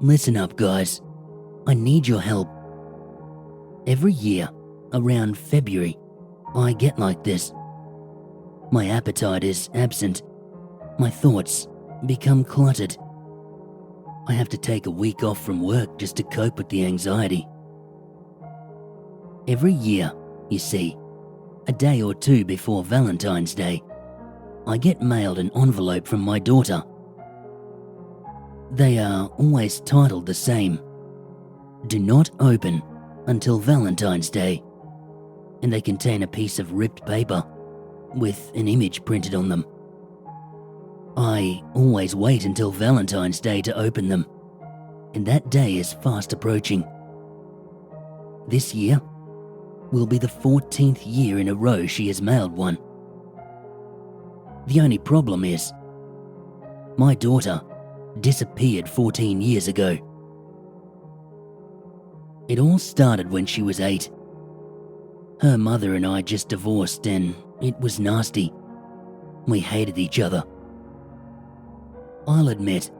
Listen up, guys. I need your help. Every year, around February, I get like this. My appetite is absent. My thoughts become cluttered. I have to take a week off from work just to cope with the anxiety. Every year, you see, a day or two before Valentine's Day, I get mailed an envelope from my daughter. They are always titled the same: Do not open until Valentine's Day, and they contain a piece of ripped paper with an image printed on them. I always wait until Valentine's Day to open them, and that day is fast approaching. This year will be the 14th year in a row she has mailed one. The only problem is, my daughter disappeared 14 years ago. It all started when she was 8. Her mother and I just divorced and it was nasty. We hated each other. I'll admit,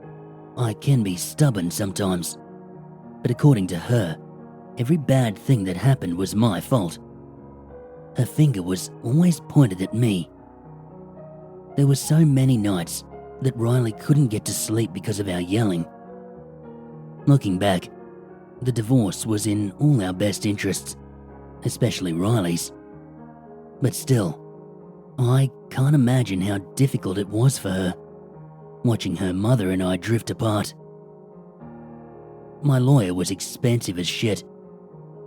I can be stubborn sometimes, but according to her, every bad thing that happened was my fault. Her finger was always pointed at me. There were so many nights that Riley couldn't get to sleep because of our yelling. Looking back, the divorce was in all our best interests, especially Riley's. But still, I can't imagine how difficult it was for her, watching her mother and I drift apart. My lawyer was expensive as shit,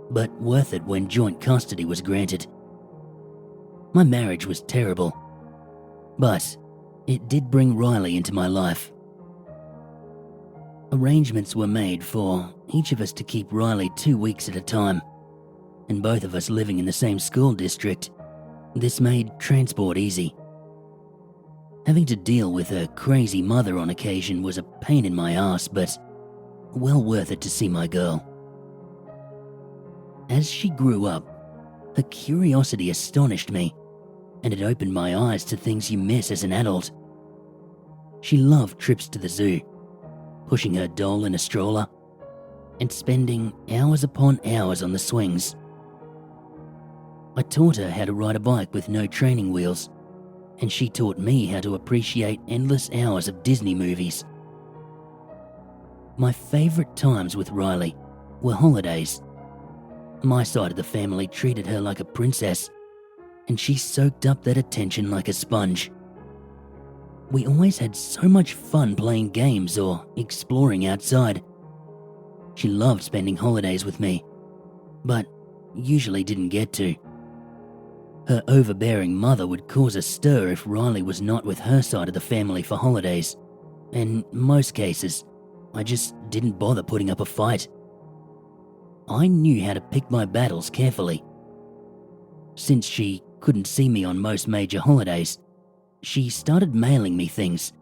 but worth it when joint custody was granted. My marriage was terrible, but it did bring Riley into my life. Arrangements were made for each of us to keep Riley 2 weeks at a time, and both of us living in the same school district. This made transport easy. Having to deal with her crazy mother on occasion was a pain in my ass, but well worth it to see my girl. As she grew up, her curiosity astonished me, and it opened my eyes to things you miss as an adult. She loved trips to the zoo, pushing her doll in a stroller, and spending hours upon hours on the swings. I taught her how to ride a bike with no training wheels, and she taught me how to appreciate endless hours of Disney movies. My favorite times with Riley were holidays. My side of the family treated her like a princess, and she soaked up that attention like a sponge. We always had so much fun playing games or exploring outside. She loved spending holidays with me, but usually didn't get to. Her overbearing mother would cause a stir if Riley was not with her side of the family for holidays, and in most cases, I just didn't bother putting up a fight. I knew how to pick my battles carefully. Since she couldn't see me on most major holidays, she started mailing me things.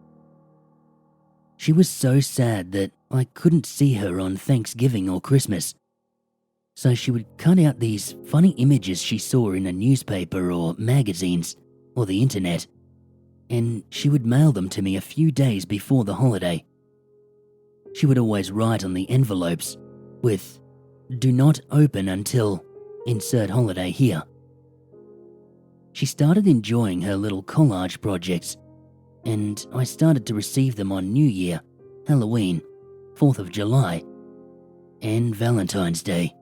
She was so sad that I couldn't see her on Thanksgiving or Christmas, so she would cut out these funny images she saw in a newspaper or magazines or the internet, and she would mail them to me a few days before the holiday. She would always write on the envelopes with, "Do not open until insert holiday here." She started enjoying her little collage projects, and I started to receive them on New Year, Halloween, 4th of July, and Valentine's Day.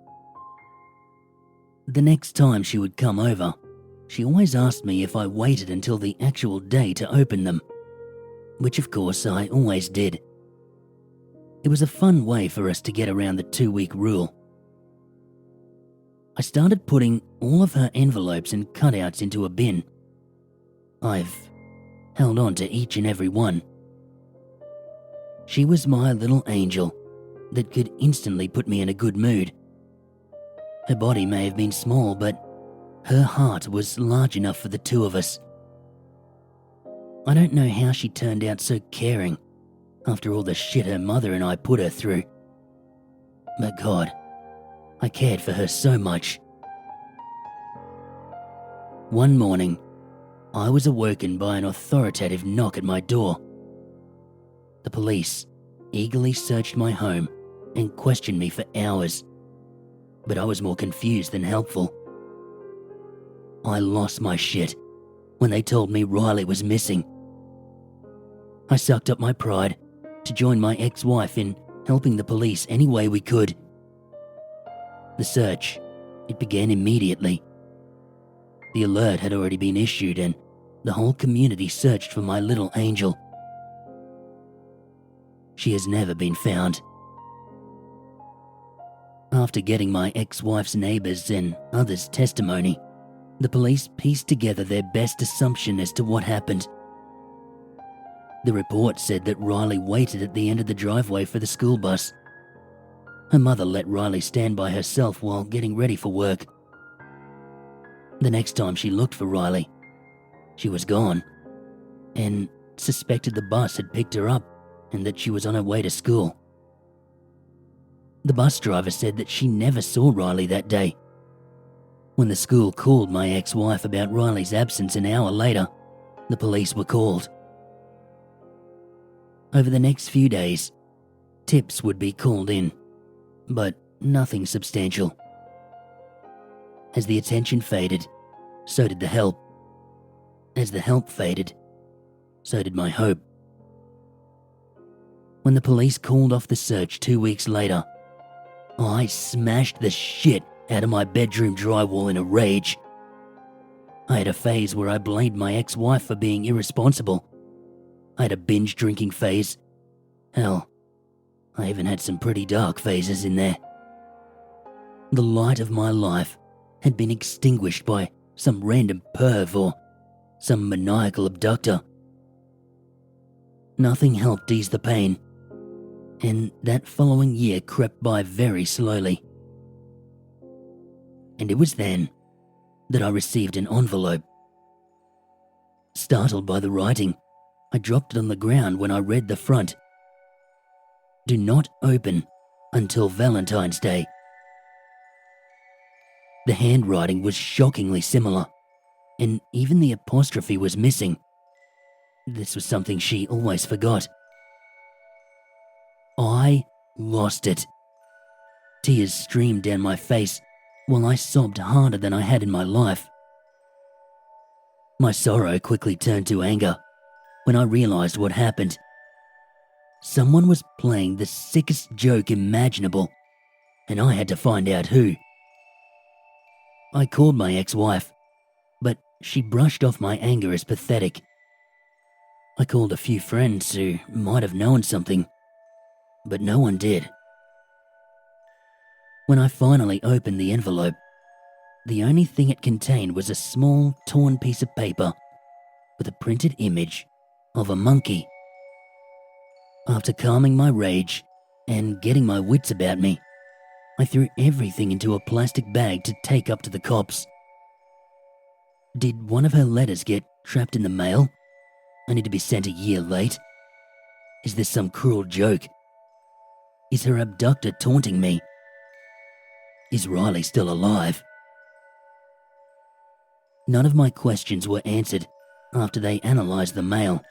The next time she would come over, she always asked me if I waited until the actual day to open them, which of course I always did. It was a fun way for us to get around the 2-week rule. I started putting all of her envelopes and cutouts into a bin. I've held on to each and every one. She was my little angel that could instantly put me in a good mood. Her body may have been small, but her heart was large enough for the two of us. I don't know how she turned out so caring after all the shit her mother and I put her through. But God, I cared for her so much. One morning, I was awoken by an authoritative knock at my door. The police eagerly searched my home and questioned me for hours, but I was more confused than helpful. I lost my shit when they told me Riley was missing. I sucked up my pride to join my ex-wife in helping the police any way we could. The search, it began immediately. The alert had already been issued and the whole community searched for my little angel. She has never been found. After getting my ex-wife's neighbors and others' testimony, the police pieced together their best assumption as to what happened. The report said that Riley waited at the end of the driveway for the school bus. Her mother let Riley stand by herself while getting ready for work. The next time she looked for Riley, she was gone, and suspected the bus had picked her up and that she was on her way to school. The bus driver said that she never saw Riley that day. When the school called my ex-wife about Riley's absence an hour later, the police were called. Over the next few days, tips would be called in, but nothing substantial. As the attention faded, so did the help. As the help faded, so did my hope. When the police called off the search 2 weeks later, I smashed the shit out of my bedroom drywall in a rage. I had a phase where I blamed my ex-wife for being irresponsible. I had a binge drinking phase. Hell, I even had some pretty dark phases in there. The light of my life had been extinguished by some random perv or some maniacal abductor. Nothing helped ease the pain, and that following year crept by very slowly. And it was then that I received an envelope. Startled by the writing, I dropped it on the ground when I read the front. Do not open until Valentine's Day. The handwriting was shockingly similar, and even the apostrophe was missing. This was something she always forgot. I lost it. Tears streamed down my face while I sobbed harder than I had in my life. My sorrow quickly turned to anger when I realized what happened. Someone was playing the sickest joke imaginable, and I had to find out who. I called my ex-wife, but she brushed off my anger as pathetic. I called a few friends who might have known something, but no one did. When I finally opened the envelope, the only thing it contained was a small, torn piece of paper with a printed image of a monkey. After calming my rage and getting my wits about me, I threw everything into a plastic bag to take up to the cops. Did one of her letters get trapped in the mail? I need to be sent a year late? Is this some cruel joke? Is her abductor taunting me? Is Riley still alive? None of my questions were answered after they analysed the mail.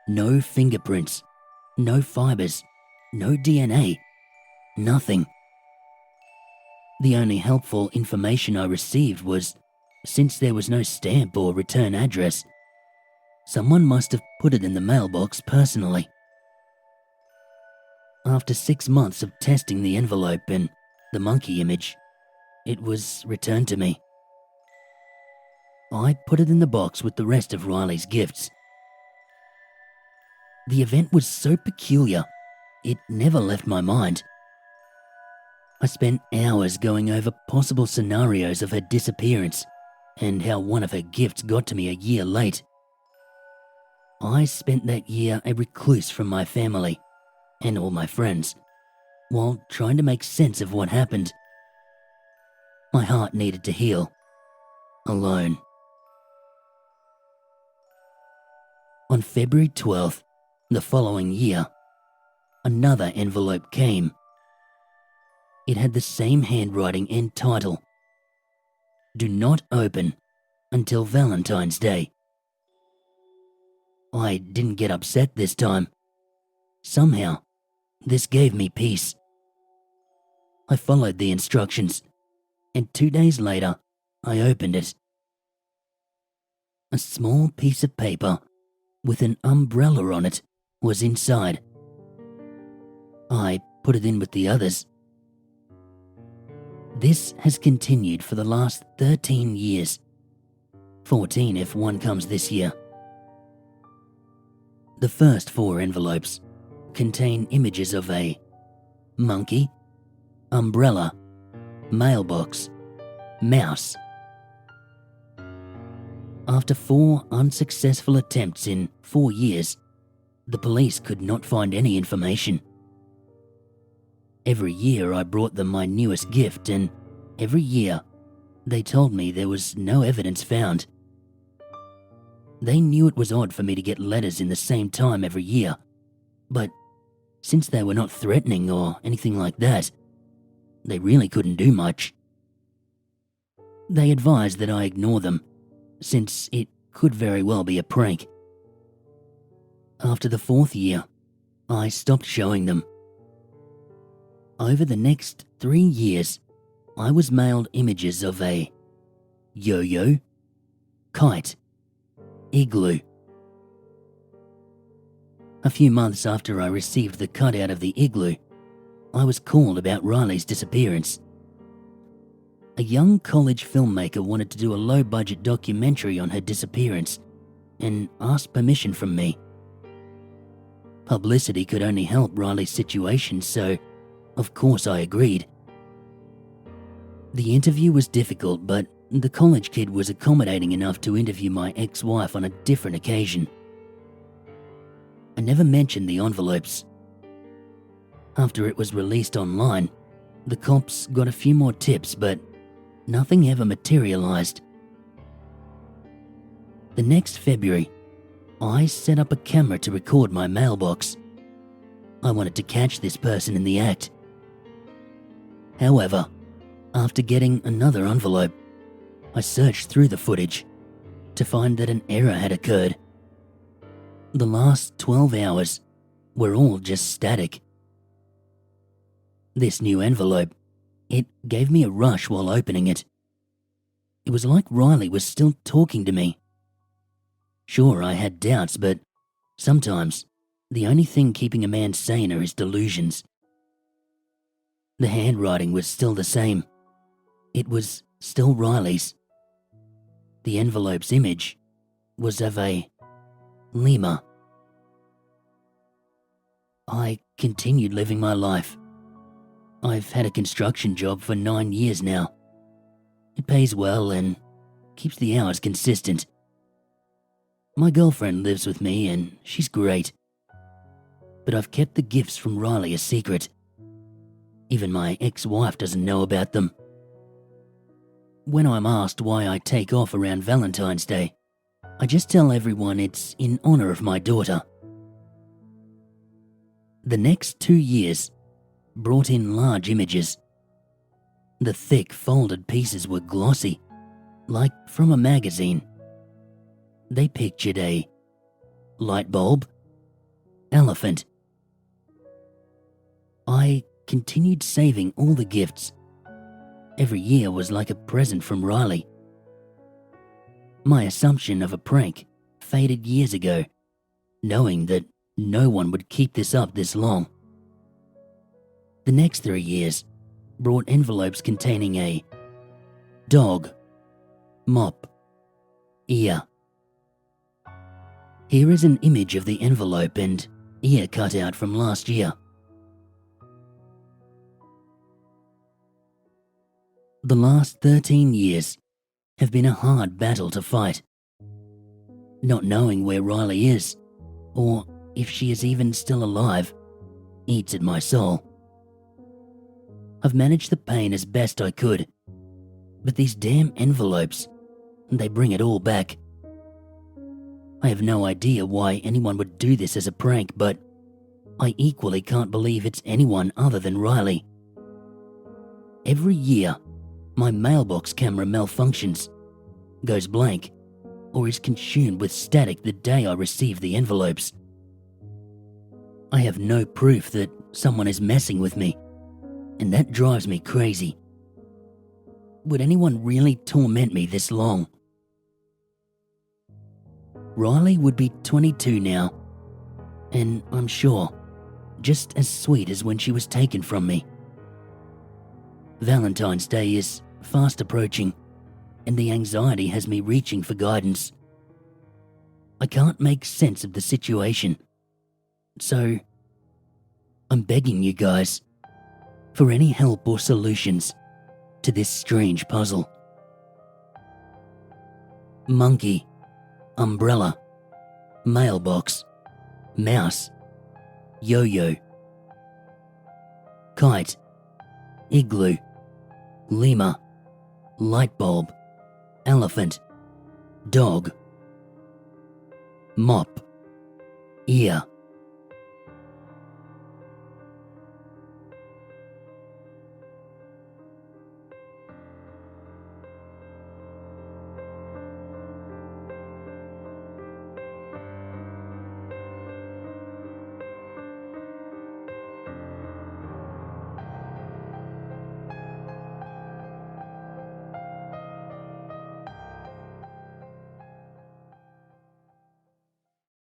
No fingerprints, no fibres, no DNA, nothing. The only helpful information I received was, since there was no stamp or return address, someone must have put it in the mailbox personally. After 6 months of testing the envelope and the monkey image, it was returned to me. I put it in the box with the rest of Riley's gifts. The event was so peculiar, it never left my mind. I spent hours going over possible scenarios of her disappearance and how one of her gifts got to me a year late. I spent that year a recluse from my family and all my friends, while trying to make sense of what happened. My heart needed to heal, alone. On February 12th, the following year, another envelope came. It had the same handwriting and title. Do not open until Valentine's Day. I didn't get upset this time. Somehow, This gave me peace. I followed the instructions, and 2 days later, I opened it. A small piece of paper with an umbrella on it was inside. I put it in with the others. This has continued for the last 13 years. 14 if one comes this year. The first 4 envelopes contain images of a monkey, umbrella, mailbox, mouse. After 4 unsuccessful attempts in 4 years, the police could not find any information. Every year I brought them my newest gift, and every year they told me there was no evidence found. They knew it was odd for me to get letters in the same time every year, but since they were not threatening or anything like that, they really couldn't do much. They advised that I ignore them, since it could very well be a prank. After the 4th year, I stopped showing them. Over the next 3 years, I was mailed images of a yo-yo, kite, igloo. A few months after I received the cutout of the igloo, I was called about Riley's disappearance. A young college filmmaker wanted to do a low-budget documentary on her disappearance and asked permission from me. Publicity could only help Riley's situation, so of course I agreed. The interview was difficult, but the college kid was accommodating enough to interview my ex-wife on a different occasion. I never mentioned the envelopes. After it was released online, the cops got a few more tips, but nothing ever materialized. The next February, I set up a camera to record my mailbox. I wanted to catch this person in the act. However, after getting another envelope, I searched through the footage to find that an error had occurred. The last 12 hours were all just static. This new envelope, it gave me a rush while opening it. It was like Riley was still talking to me. Sure, I had doubts, but sometimes the only thing keeping a man sane are his delusions. The handwriting was still the same. It was still Riley's. The envelope's image was of a lemur. I continued living my life. I've had a construction job for 9 years now. It pays well and keeps the hours consistent. My girlfriend lives with me and she's great. But I've kept the gifts from Riley a secret. Even my ex-wife doesn't know about them. When I'm asked why I take off around Valentine's Day, I just tell everyone it's in honor of my daughter. The next 2 years brought in large images. The thick folded pieces were glossy, like from a magazine. They pictured a light bulb, elephant. I continued saving all the gifts. Every year was like a present from Riley. My assumption of a prank faded years ago, knowing that no one would keep this up this long. The next 3 years brought envelopes containing a dog, mop, ear. Here is an image of the envelope and ear cutout from last year. The last 13 years have been a hard battle to fight. Not knowing where Riley is, or if she is even still alive, eats at my soul. I've managed the pain as best I could, but these damn envelopes, they bring it all back. I have no idea why anyone would do this as a prank, but I equally can't believe it's anyone other than Riley. Every year, my mailbox camera malfunctions, goes blank, or is consumed with static the day I receive the envelopes. I have no proof that someone is messing with me, and that drives me crazy. Would anyone really torment me this long? Riley would be 22 now, and I'm sure, just as sweet as when she was taken from me. Valentine's Day is fast approaching, and the anxiety has me reaching for guidance. I can't make sense of the situation, so I'm begging you guys for any help or solutions to this strange puzzle. Monkey, umbrella, mailbox, mouse, yo-yo, kite, igloo, lemur, light bulb, elephant, dog, mop, ear,